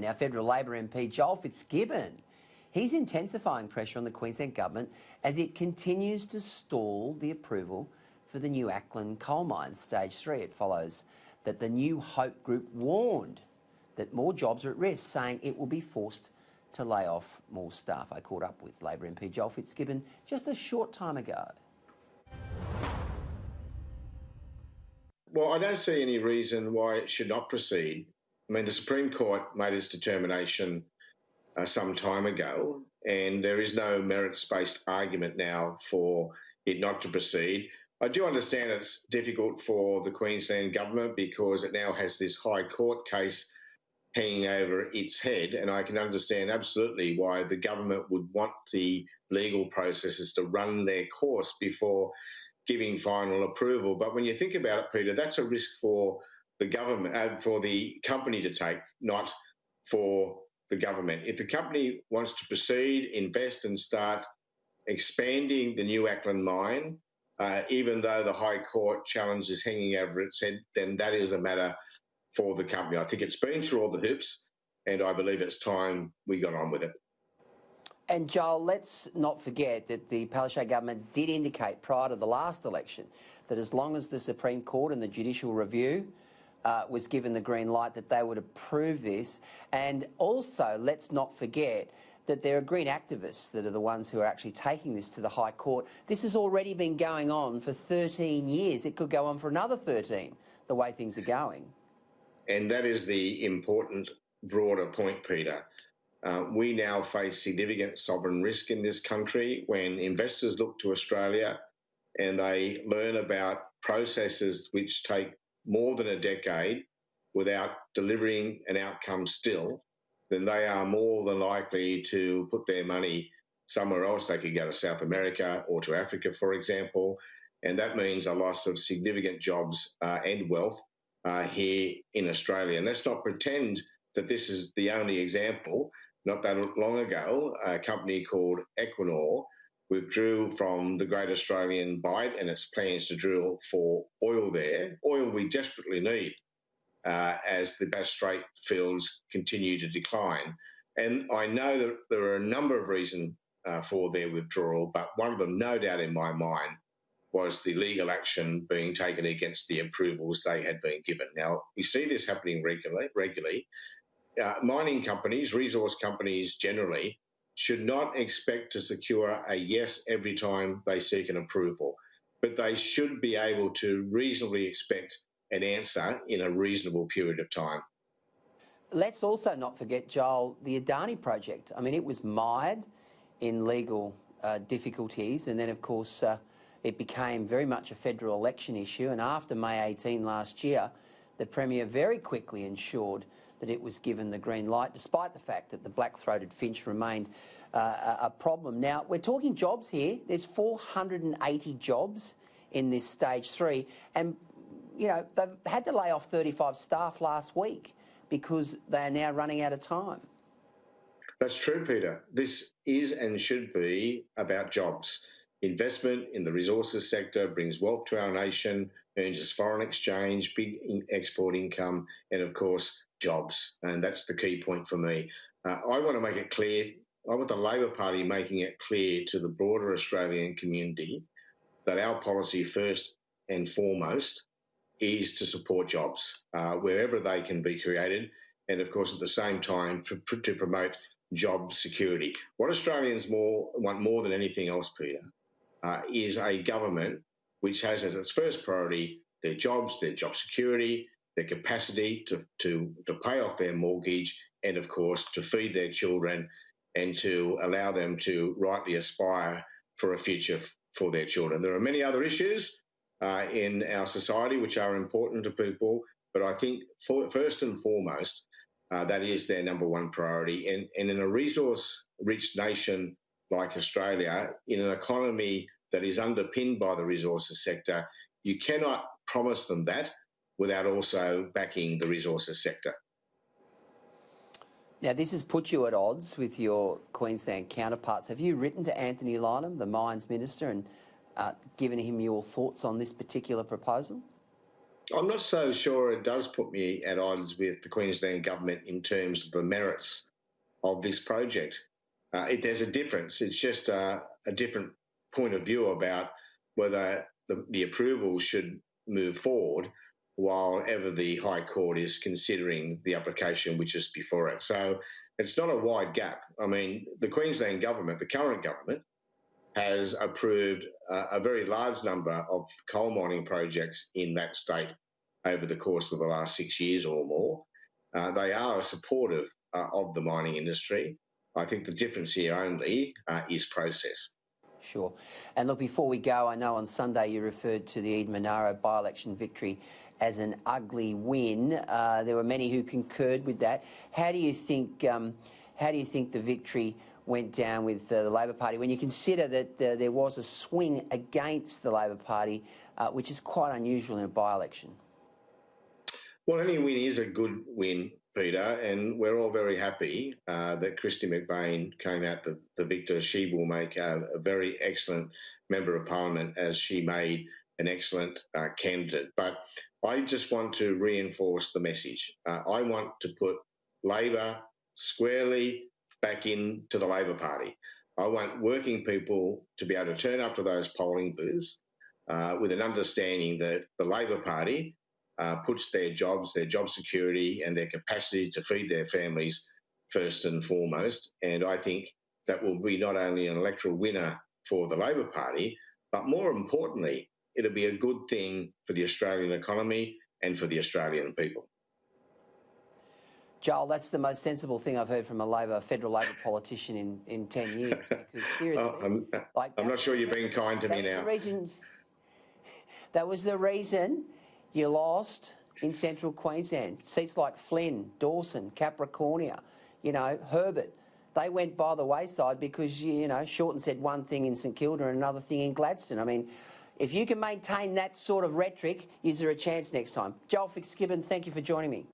Now, Federal Labor MP Joel Fitzgibbon, he's intensifying pressure on the Queensland Government as it continues to stall the approval for the new Acland coal mine, Stage 3. It follows that the New Hope group warned that more jobs are at risk, saying it will be forced to lay off more staff. I caught up with Labor MP Joel Fitzgibbon just a short time ago. Well, I don't see any reason why it should not proceed. I mean, the Supreme Court made its determination some time ago, and there is no merits-based argument now for it not to proceed. I do understand it's difficult for the Queensland Government because it now has this High Court case hanging over its head, and I can understand absolutely why the government would want the legal processes to run their course before giving final approval. But when you think about it, Peter, that's a risk for the government, for the company to take, not for the government. If the company wants to proceed, invest and start expanding the new Acland mine, even though the High Court challenge is hanging over its head, then that is a matter for the company. I think it's been through all the hoops, and I believe it's time we got on with it. And Joel, let's not forget that the Palaszczuk government did indicate prior to the last election that as long as the Supreme Court and the judicial review was given the green light, that they would approve this. And also, let's not forget that there are green activists that are the ones who are actually taking this to the High Court. This has already been going on for 13 years. It could go on for another 13, the way things are going. And that is the important broader point, Peter. We now face significant sovereign risk in this country when investors look to Australia and they learn about processes which take more than a decade without delivering an outcome still, then they are more than likely to put their money somewhere else. They could go to South America or to Africa, for example, and that means a loss of significant jobs and wealth here in Australia. And let's not pretend that this is the only example. Not that long ago, a company called Equinor withdrew from the Great Australian Bight and its plans to drill for oil there, oil we desperately need as the Bass Strait fields continue to decline. And I know that there are a number of reasons for their withdrawal, but one of them, no doubt in my mind, was the legal action being taken against the approvals they had been given. Now, we see this happening regularly. Mining companies, resource companies generally, should not expect to secure a yes every time they seek an approval, but they should be able to reasonably expect an answer in a reasonable period of time. Let's also not forget, Joel, the Adani project. I mean, it was mired in legal difficulties, and then, of course, it became very much a federal election issue. And after May 18 last year, the Premier very quickly ensured that it was given the green light, despite the fact that the black-throated finch remained a problem. Now, we're talking jobs here. There's 480 jobs in this Stage 3. And, you know, they've had to lay off 35 staff last week because they are now running out of time. That's true, Peter. This is and should be about jobs. Investment in the resources sector brings wealth to our nation, earns us foreign exchange, big export income, and, of course, jobs. And that's the key point for me. I want to make it clear, I want the Labor Party making it clear to the broader Australian community that our policy first and foremost is to support jobs wherever they can be created, and of course at the same time to promote job security. What Australians want more than anything else, Peter, is a government which has as its first priority their jobs, their job security, their capacity to pay off their mortgage, and of course to feed their children and to allow them to rightly aspire for a future for their children. There are many other issues in our society which are important to people, but I think first and foremost, that is their number one priority. And in a resource-rich nation like Australia, in an economy that is underpinned by the resources sector, you cannot promise them that without also backing the resources sector. Now, this has put you at odds with your Queensland counterparts. Have you written to Anthony Lynham, the Mines Minister, and given him your thoughts on this particular proposal? I'm not so sure it does put me at odds with the Queensland government in terms of the merits of this project. There's a difference. It's just a different point of view about whether the approval should move forward while ever the High Court is considering the application which is before it. So it's not a wide gap. I mean, the Queensland government, the current government, has approved a very large number of coal mining projects in that state over the course of the last 6 years or more. They are supportive of the mining industry. I think the difference here only is process. Sure. And look, before we go, I know on Sunday you referred to the Eden Monaro by-election victory as an ugly win. There were many who concurred with that. How do you think the victory went down with the Labor Party when you consider that there was a swing against the Labor Party, which is quite unusual in a by-election? Well, any win is a good win, Peter, and we're all very happy that Christy McBain came out the victor. She will make a very excellent Member of Parliament, as she made an excellent candidate. But I just want to reinforce the message. I want to put Labor squarely back into the Labor Party. I want working people to be able to turn up to those polling booths with an understanding that the Labor Party puts their job security and their capacity to feed their families first and foremost. And I think that will be not only an electoral winner for the Labor Party, but more importantly, it'll be a good thing for the Australian economy and for the Australian people. Joel, that's the most sensible thing I've heard from a federal Labor politician in 10 years. Because seriously, I'm not sure you're being kind to me now. That was the reason you lost in central Queensland. Seats like Flynn, Dawson, Capricornia, Herbert, they went by the wayside because, Shorten said one thing in St Kilda and another thing in Gladstone. I mean, if you can maintain that sort of rhetoric, is there a chance next time? Joel Fitzgibbon, thank you for joining me.